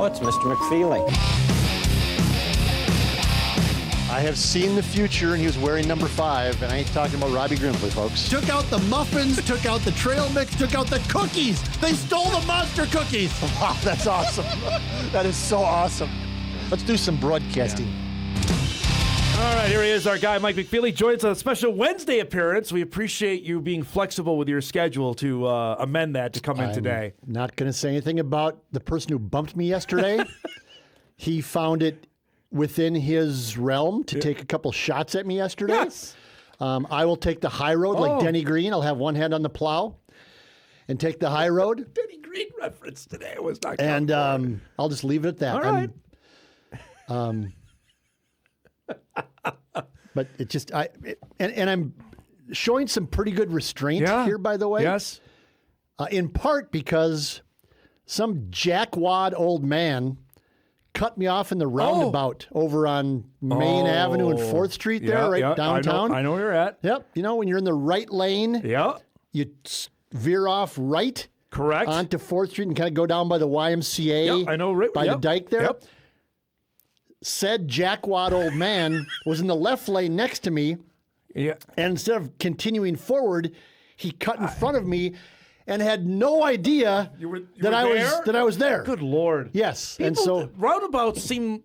Oh, it's Mr. McFeely. I have seen the future, and he was wearing number 5, and I ain't talking about Robbie Grimsley, folks. Took out the muffins, took out the trail mix, took out the cookies. They stole the monster cookies. Wow, that's awesome. That is so awesome. Let's do some broadcasting. All right, here he is, our guy, Mike McFeely, joins a special Wednesday appearance. We appreciate you being flexible with your schedule to amend that to come in today. Not going to say anything about the person who bumped me yesterday. He found it within his realm to take a couple shots at me yesterday. Yes. I will take the high road like Denny Green. I'll have one hand on the plow and take the high road. Denny Green reference today was not And I'll just leave it at that. All right. But it just, and I'm showing some pretty good restraint here, by the way. Yes. In part because some jackwad old man cut me off in the roundabout over on Main Avenue and 4th Street there, downtown. I know where you're at. Yep. You know, when you're in the right lane, you veer off right. Correct. Onto 4th Street and kind of go down by the YMCA. Yep, I know. Right, by the dike there. Yep. Said jackwad old man was in the left lane next to me. Yeah. And instead of continuing forward, he cut in front of me and had no idea that I was there. Good Lord. Yes. People, and so roundabouts seem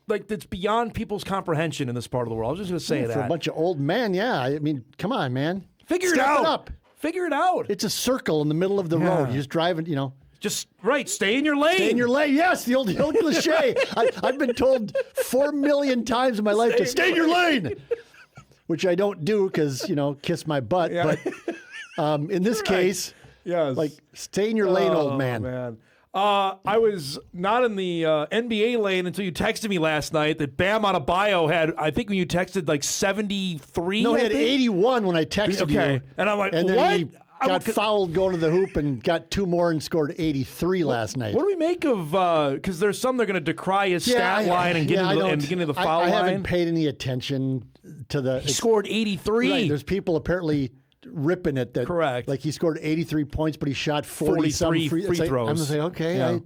like it's beyond people's comprehension in this part of the world. I was just going to say that. For a bunch of old men, yeah. I mean, come on, man. Figure it Step out. it up. Figure it out. It's a circle in the middle of the road. You're just driving, you know. Just, stay in your lane. Stay in your lane. Yes, the old cliche. I've been told 4 million times in my life to stay in your lane, which I don't do because, you know, kiss my butt. Yeah. But in this case, like, stay in your lane, old man. Man. I was not in the NBA lane until you texted me last night that Bam Adebayo had, I think when you texted, like 73. No, he had 81 when I texted you. And I'm like, and what? Then he got fouled going to the hoop and got 2 more and scored 83 last night. What do we make of, because there's some that are going to decry his stat line and get into the foul line. I haven't paid any attention to the... He scored 83. Right, there's people apparently ripping it that... Correct. Like he scored 83 points, but he shot 40-some free throws. I'm going to say, okay. Yeah.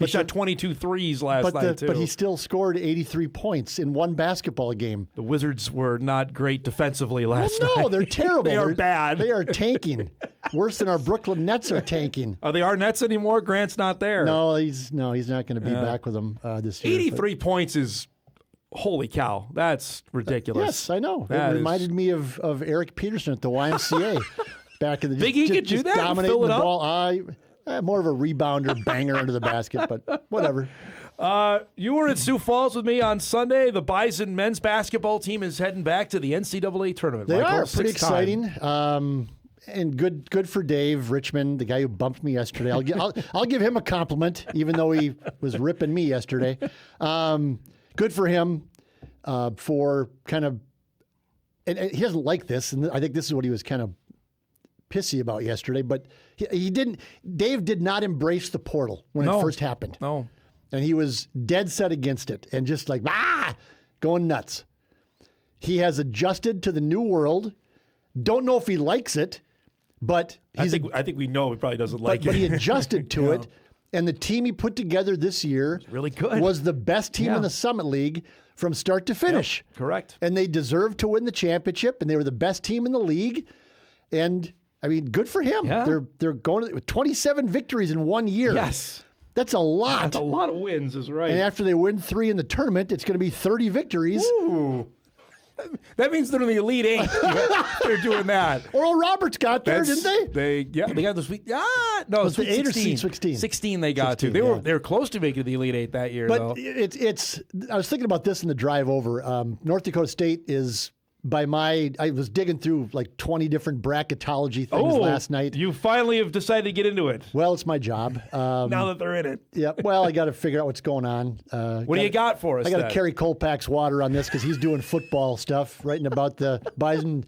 He shot 22 threes last night, too. But he still scored 83 points in one basketball game. The Wizards were not great defensively last night. No, they're terrible. They're bad. They are tanking. Worse than our Brooklyn Nets are tanking. Are they our Nets anymore? Grant's not there. No, he's not going to be back with them this year. 83 points is, holy cow, that's ridiculous. Yes, I know. That it reminded me of Eric Peterson at the YMCA back in the day. Think he could do that? Dominating Fill it the up? ball. More of a rebounder, banger under the basket, but whatever. You were at Sioux Falls with me on Sunday. The Bison men's basketball team is heading back to the NCAA tournament. They Michael, are pretty exciting. And good for Dave Richmond, the guy who bumped me yesterday. I'll give him a compliment, even though he was ripping me yesterday. Good for him for kind of, and he doesn't like this, and I think this is what he was kind of pissy about yesterday, but he didn't. Dave did not embrace the portal when it first happened. No. And he was dead set against it and just like, going nuts. He has adjusted to the new world. Don't know if he likes it, but I think we know he probably doesn't like it. But he adjusted to it, and the team he put together this year really good. Was the best team in the Summit League from start to finish. Yep, correct. And they deserved to win the championship, and they were the best team in the league. And I mean, good for him. Yeah. They're going with 27 victories in 1 year. Yes. That's a lot. That's a lot of wins, is right. And after they win 3 in the tournament, it's going to be 30 victories. Ooh. That means they're in the Elite Eight. They're doing that. Oral Roberts got there, didn't they? They got the Sweet. No, was Sweet the 8 16. or 16? 16 they got 16, to. They were close to making the Elite Eight that year, but though. it's. I was thinking about this in the drive over. North Dakota State is. I was digging through like 20 different Brackettology things last night. You finally have decided to get into it. Well, it's my job. Now that they're in it. Yeah, well, I got to figure out what's going on. What do you got for us? I got to carry Kolpak's water on this because he's doing football stuff, writing about the Bison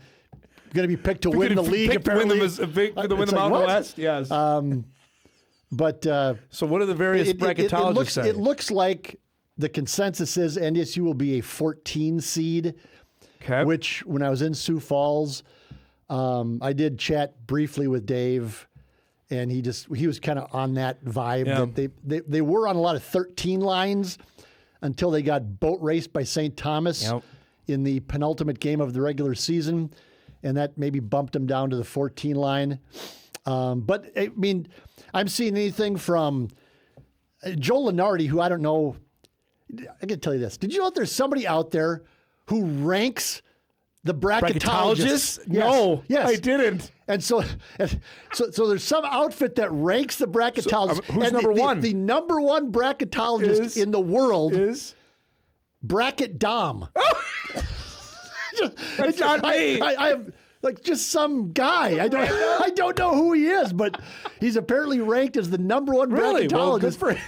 going to be picked to win the league, apparently. To win the Mountain West, yes. But so what are the various Bracketologists saying? It looks like the consensus is NDSU will be a 14 seed. Okay. Which, when I was in Sioux Falls, I did chat briefly with Dave, And he was kind of on that vibe. Yeah. That they were on a lot of 13 lines until they got boat raced by St. Thomas in the penultimate game of the regular season. And that maybe bumped them down to the 14 line. But, I mean, I'm seeing anything from Joe Lenardi, who I don't know. I can tell you this. Did you know that there's somebody out there who ranks the bracketologists? Yes. No, yes. I didn't. And so there's some outfit that ranks the bracketologists. Who's and number one? The number one bracketologist in the world is Bracket Dom. That's not me. I have like just some guy. I don't know who he is, but he's apparently ranked as the number one Really? Well, good bracketologist. for him.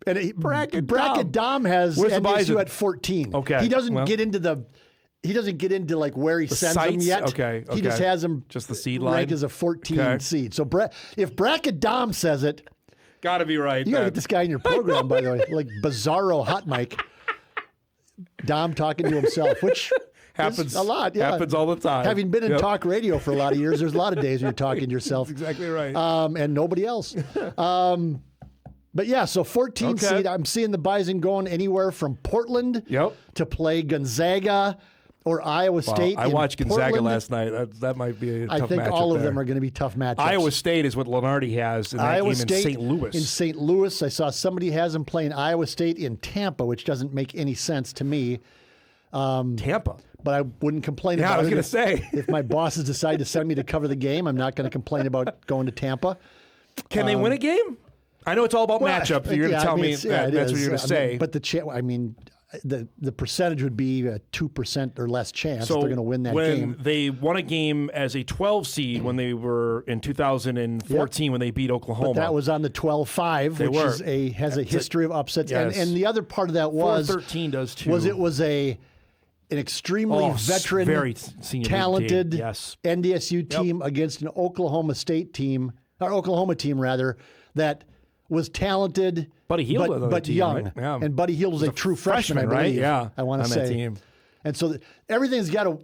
And Bracket Dom has Where's the NDSU Bison? at 14. Okay, He doesn't well. get into like where he sends them sites? yet. Okay, He just okay. has them Just the seed line? ranked as a 14 Okay. seed. So if Bracket Dom says it, Got to be right. you got to then. get this guy in your program, by the way, like Bizarro Hot Mic. Dom talking to himself, which Happens is a lot. Yeah. Happens all the time. Having been in talk radio for a lot of years, there's a lot of days when you're talking to yourself. Exactly right. And nobody else. But yeah, so 14 Okay. seed. I'm seeing the Bison going anywhere from Portland to play Gonzaga or Iowa State. I in watched Gonzaga Portland. last night. That might be a tough I think matchup all of there. them are going to be tough matchups. Iowa State is what Lenardi has in that Iowa game State in St. Louis. In St. Louis, I saw somebody has them playing Iowa State in Tampa, which doesn't make any sense to me. Tampa. But I wouldn't complain Yeah, about I was it. going to say. If my bosses decide to send me to cover the game, I'm not going to complain about going to Tampa. Can they win a game? I know it's all about matchups. You're going to tell me it that's what is. you're going to say. But the percentage would be a 2% or less chance they're going to win that when game. they won a game as a 12 seed when they were in 2014 when they beat Oklahoma. But that was on the 12-5, which has a history of upsets. Yes. And the other part of that was 4-13 does too. it was an extremely veteran, very senior talented team. Yes. NDSU team against an Oklahoma team rather, that was talented, Buddy Hield was on the but team, young. right? Yeah. And Buddy Hield was a true freshman, I right? believe. Yeah, I want to on say. that team. And so everything's got to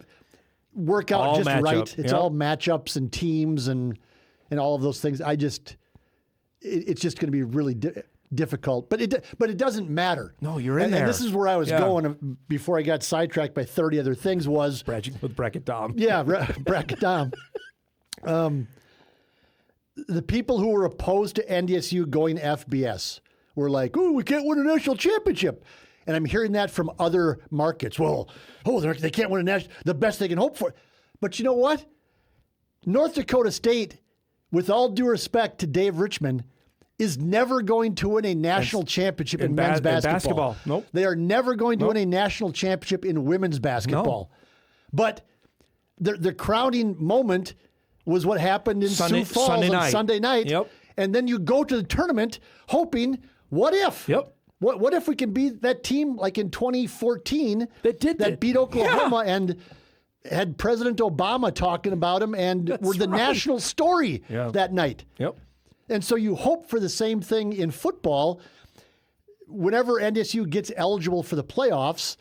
work out All just matchup. right. It's Yep. all matchups and teams and all of those things. It's just going to be really difficult. But it doesn't matter. No, you're in and there. And this is where I was going before I got sidetracked by 30 other things was... With Bracket Dom. Yeah, Bracket Dom. The people who were opposed to NDSU going to FBS were like, "Oh, we can't win a national championship," and I'm hearing that from other markets. Well, they can't win a national. The best they can hope for. But you know what? North Dakota State, with all due respect to Dave Richmond, is never going to win a national championship in men's basketball. Nope. They are never going to win a national championship in women's basketball. But the crowning moment was what happened in Sioux Falls on Sunday night. Yep. And then you go to the tournament hoping, what if? Yep. What if we can beat that team like in 2014 that beat Oklahoma and had President Obama talking about them and were the national story that night. Yep. And so you hope for the same thing in football. Whenever NDSU gets eligible for the playoffs,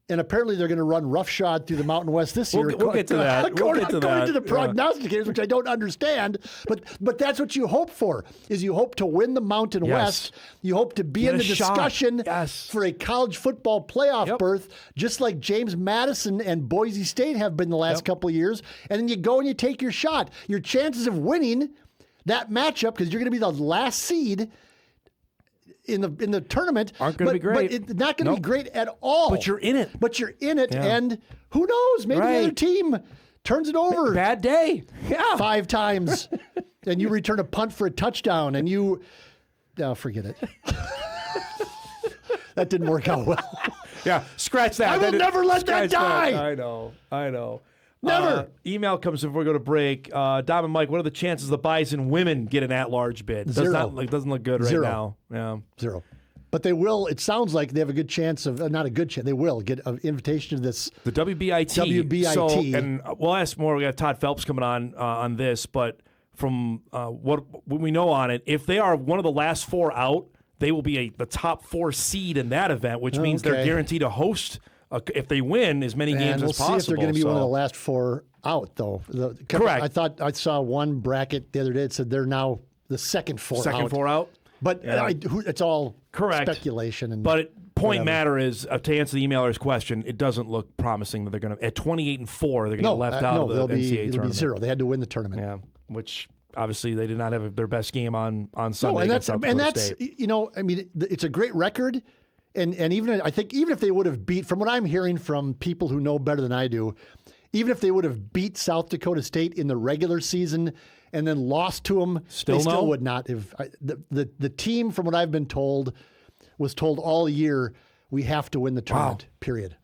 and apparently they're going to run roughshod through the Mountain West this year. We'll get to that. According to the prognosticators, which I don't understand, but that's what you hope for, is you hope to win the Mountain West. You hope to be in the discussion for a college football playoff berth, just like James Madison and Boise State have been the last couple of years. And then you go and you take your shot. Your chances of winning that matchup, because you're going to be the last seed in the tournament, aren't going to be great. But it's not going to be great at all. But you're in it. And who knows? Maybe the other team turns it over. Bad day. Yeah. 5 times, and you return a punt for a touchdown, and you... No, forget it. That didn't work out well. Yeah, scratch that. I will never let that die. I know. Never. Email comes before we go to break. Dom and Mike, what are the chances the Bison women get an at-large bid? Zero. Doesn't look good right 0. now. Yeah. 0. But they will. It sounds like they have a good chance of not a good chance. They will get an invitation to this. The WBIT. So, and we'll ask more. We got Todd Phelps coming on this, but from what we know on it, if they are one of the last 4 out, they will be the top 4 seed in that event, which means they're guaranteed to host if they win as many games And we'll as possible. see if they're going to be one of the so- last 4 out, though. Correct. I thought I saw one bracket the other day that said they're now the second 4 out. Second 4 out. But it's all Correct. speculation. And But point whatever. matter is, to answer the emailer's question, it doesn't look promising that they're going to, at 28-4, they're going to get left out of the NCAA it'll tournament. be 0. They had to win the tournament. Yeah, which obviously they did not have their best game on Sunday. No, and against South Dakota that's State. I mean, it's a great record, and even I think even if they would have beat, from what I'm hearing from people who know better than I do, even if they would have beat South Dakota State in the regular season and then lost to them, Still they no? still would not have. The team, from what I've been told, was told all year we have to win the tournament. Period.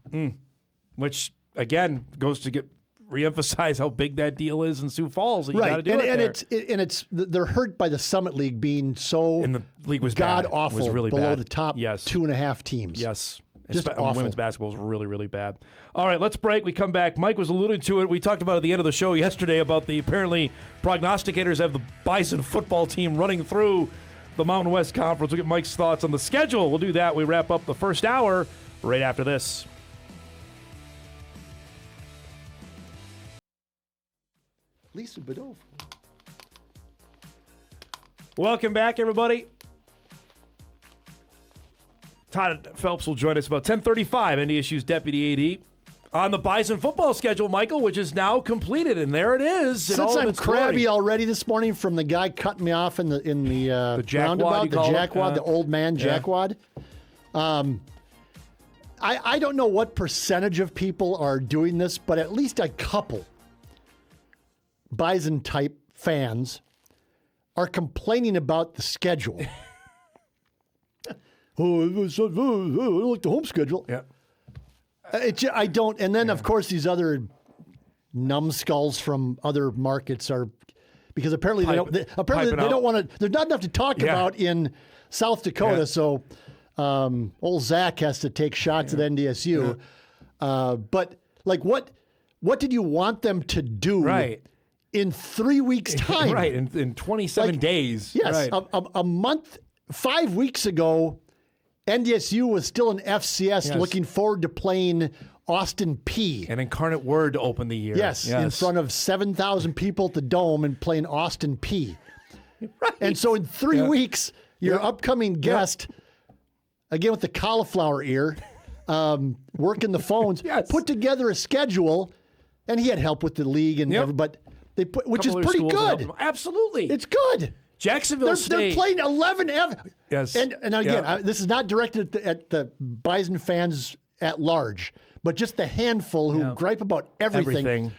Which again goes to reemphasize how big that deal is in Sioux Falls. That you got to Right, do and there. they're hurt by the Summit League being so And the league was god bad. awful, It was really below bad. the top Yes. 2.5 teams. Yes. Just And awful. women's basketball was really, really bad. All right, let's break. We come back. Mike was alluding to it. We talked about it at the end of the show yesterday about the apparently prognosticators have the Bison football team running through the Mountain West Conference. We'll get Mike's thoughts on the schedule. We'll do that. We wrap up the first hour right after this. Lisa Bedove. Welcome back, everybody. Todd Phelps will join us about 10:35, NDSU's deputy AD, on the Bison football schedule, Michael, which is now completed, and there it is. in all Since of I'm its glory. crabby already this morning from the guy cutting me off in the jackwad, roundabout, you the call it? jackwad, the old man Yeah. jackwad. I don't know what percentage of people are doing this, but at least a couple Bison type fans are complaining about the schedule. I don't like the home schedule. Yeah. I don't. And then, of course, these other numbskulls from other markets are, because apparently they don't. Apparently they don't want to. There's not enough to talk about in South Dakota. Yeah. So old Zach has to take shots at NDSU. But like, what did you want them to do? Right. In 3 weeks' time. Right, in 27 days. Yes, Right. a month, 5 weeks ago, NDSU was still in FCS, Yes. looking forward to playing Austin P. An incarnate word to open the year. Yes, in front of 7,000 people at the Dome and playing Austin P. Right. And so in 3 weeks, your upcoming guest, again with the cauliflower ear, working the phones, Yes. put together a schedule, and he had help with the league and everybody. They put, which is Couple other pretty schools good. helped them. Absolutely. It's good. Jacksonville They're State. playing 11 F. Yes. And again, Yeah. this is not directed at the Bison fans at large, but just the handful who gripe about everything.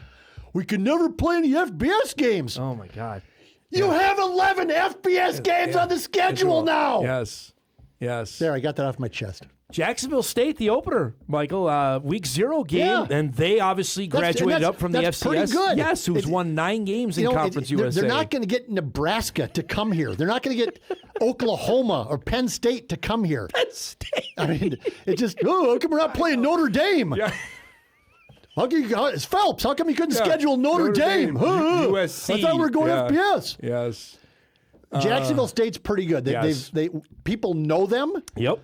We can never play any FBS games. Oh, my God. You have 11 FBS games on the schedule now. Yes. Yes. There, I got that off my chest. Jacksonville State, the opener, Michael, week 0 game, Yeah. and they obviously graduated up from the that's FCS. pretty good. Yes, who's won 9 games in Conference USA. They're not going to get Nebraska to come here. They're not going to get Oklahoma or Penn State to come here. Penn State. I mean, it just, how come we're not playing Notre Dame? Yeah. It's Phelps. How come you couldn't schedule Notre Dame? USC. I thought we were going FBS. Yes. Jacksonville State's pretty good. Yes. People know them. Yep.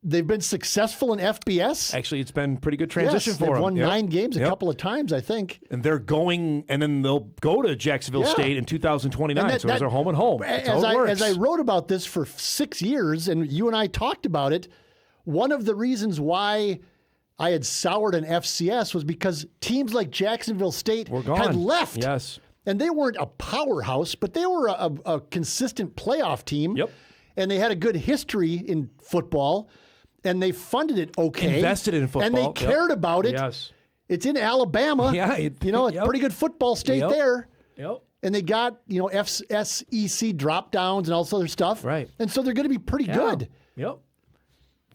They've been successful in FBS. Actually, it's been pretty good transition Yes, for they've them. won Yep. 9 games a Yep. couple of times, I think. And they're going, and then they'll go to Jacksonville Yeah. State in 2029. And So it's their home and home. That's how it works. As I wrote about this for 6 years, and you and I talked about it, one of the reasons why I had soured on FCS was because teams like Jacksonville State We're gone. had left. Yes. And they weren't a powerhouse, but they were a consistent playoff team. Yep. And they had a good history in football, and they funded it okay. Invested in football. And they cared about it. Yes. It's in Alabama. Yeah, a pretty good football state Yep. there. Yep. And they got, SEC drop downs and all this other stuff. Right. And so they're going to be pretty good. Yep.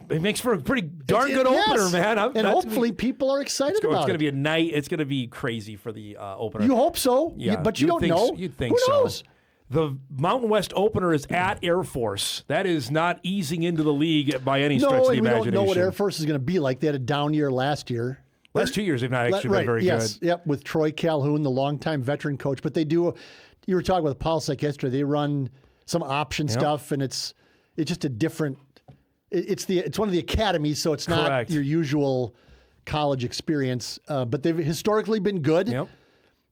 It makes for a pretty darn It's- good yes. opener, man. And hopefully people are excited it's about going to it. be a night. It's going to be crazy for the opener. You hope so. Yeah, But you you'd don't think know. so. You'd think Who so. knows? The Mountain West opener is at Air Force. That is not easing into the league by any stretch No, of the and we imagination. don't know what Air Force is going to be like. They had a down year last year. Last 2 years, they've not actually been very yes, good. Yep, with Troy Calhoun, the longtime veteran coach. But they do, you were talking with Paul Sek yesterday, they run some option stuff, and it's just a different it's one of the academies, so it's not Correct. your usual college experience. But they've historically been good, Yep.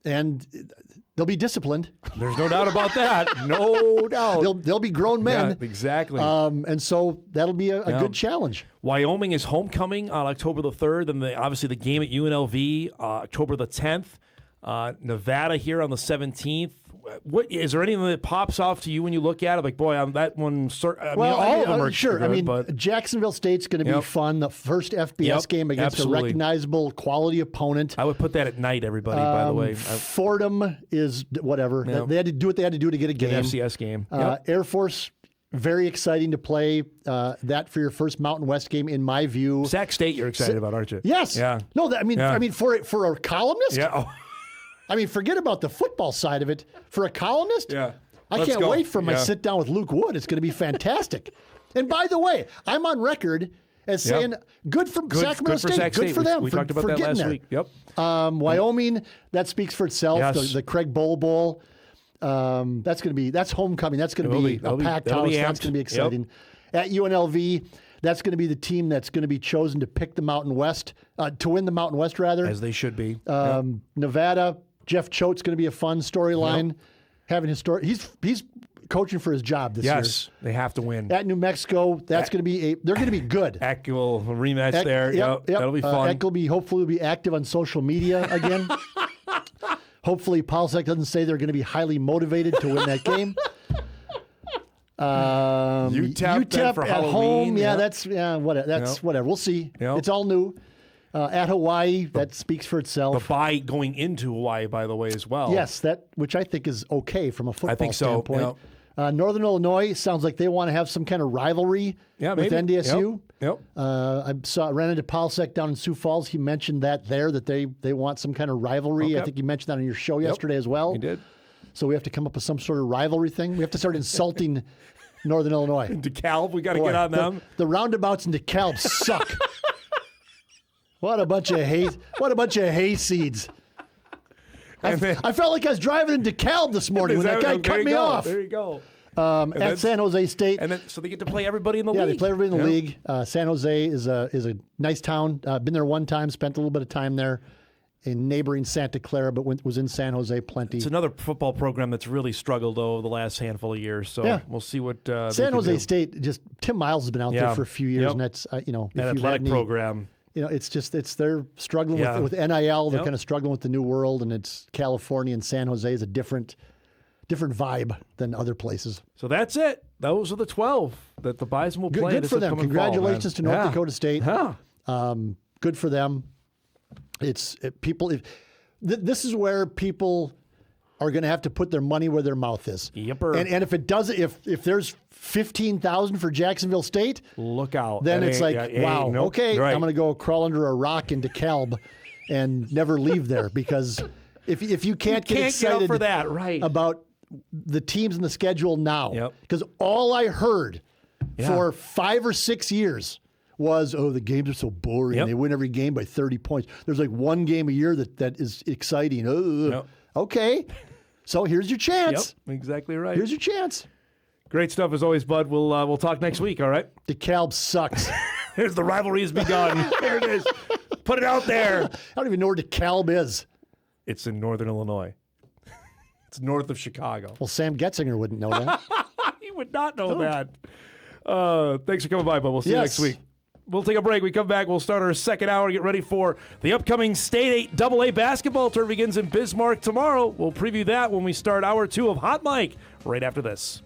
and they'll be disciplined. There's no doubt about that. No doubt. They'll be grown men. Yeah, exactly. And so that'll be a good challenge. Wyoming is homecoming on October the 3rd, and obviously the game at UNLV October the 10th. Nevada here on the 17th. What is there anything that pops off to you when you look at it? Like, boy, that one. All of them are sure. Good, but Jacksonville State's going to be fun. The first FBS game against absolutely. a recognizable quality opponent. I would put that at night, everybody. By the way, Fordham is whatever. Yep. They had to do what they had to do to get a game. an FCS game. Air Force, very exciting to play that for your first Mountain West game, in my view. Sac State, you're excited about, aren't you? Yes. Yeah. No, I mean, for a columnist. Yeah. Oh. I mean, forget about the football side of it. For a columnist, Yeah. I Let's can't go. wait for my Yeah. sit down with Luke Wood. It's going to be fantastic. And by the way, I'm on record as saying good for Sacramento good for State. Good for them. We talked about for that getting last there. week. Yep. Wyoming, that speaks for itself. Yes. The Craig Bowl. That's homecoming. That's going to be a packed that'll house. be That's amped. going to be exciting. At UNLV, that's going to be the team that's going to be chosen to pick the Mountain West, to win the Mountain West rather. As they should be. Nevada, Jeff Choate's going to be a fun storyline. Having his story, he's coaching for his job this year. Yes, they have to win. At New Mexico, they're going to be good. Eck will rematch there. Yep. That'll be fun. Eck will hopefully be active on social media again. Hopefully, Paulsek doesn't say they're going to be highly motivated to win that game. UTEP then for at Halloween. home, Yep. that's whatever. We'll see. Yep. It's all new. At Hawaii, that speaks for The itself. bye going into Hawaii, by the way, as well. Yes, which I think is okay from a football think so, standpoint. Northern Illinois sounds like they want to have some kind of rivalry with maybe. NDSU. Yep. Ran into Paulsek down in Sioux Falls. He mentioned that they want some kind of rivalry. Okay. I think you mentioned that on your show yesterday as well. He did. So we have to come up with some sort of rivalry thing. We have to start insulting Northern Illinois. DeKalb, we got to Boy, get on them. The roundabouts in DeKalb suck. What a bunch of hayseeds. I felt like I was driving in DeKalb this morning when that guy cut me off. There you go. At San Jose State. And then, so they get to play everybody in the league. Yeah, they play everybody in the league. San Jose is a nice town. Been there one time, spent a little bit of time there in neighboring Santa Clara, but was in San Jose plenty. It's another football program that's really struggled over the last handful of years. So we'll see what San Jose State. Just Tim Miles has been out there for a few years, and that's an athletic program. They're struggling with NIL. They're kind of struggling with the new world, and it's California and San Jose is a different vibe than other places. So that's it. Those are the 12 that the Bison will play. Good for them. Congratulations to North Dakota State. Yeah. Good for them. This is where people are going to have to put their money where their mouth is. Yepper. And if it doesn't, if there's 15,000 for Jacksonville State, look out. Then That it's ain't- like, ain't- wow, nope. okay, Right. I'm going to go crawl under a rock in DeKalb and never leave there, because if you can't get Get excited up for that, right? about the teams in the schedule now, Yep. because all I heard for 5 or 6 years was, the games are so boring. Yep. They win every game by 30 points. There's like one game a year that is exciting. Yep. Okay, so here's your chance. Yep, exactly right. Here's your chance. Great stuff as always, Bud. We'll talk next week, all right? DeKalb sucks. There's the rivalry has begun. There it is. Put it out there. I don't even know where DeKalb is. It's in northern Illinois. It's north of Chicago. Well, Sam Getzinger wouldn't know that. He would not know that. Thanks for coming by, Bud. We'll see you Yes. next week. We'll take a break. We come back. We'll start our second hour. Get ready for the upcoming State 8 AA basketball tournament begins in Bismarck tomorrow. We'll preview that when we start hour 2 of Hot Mic right after this.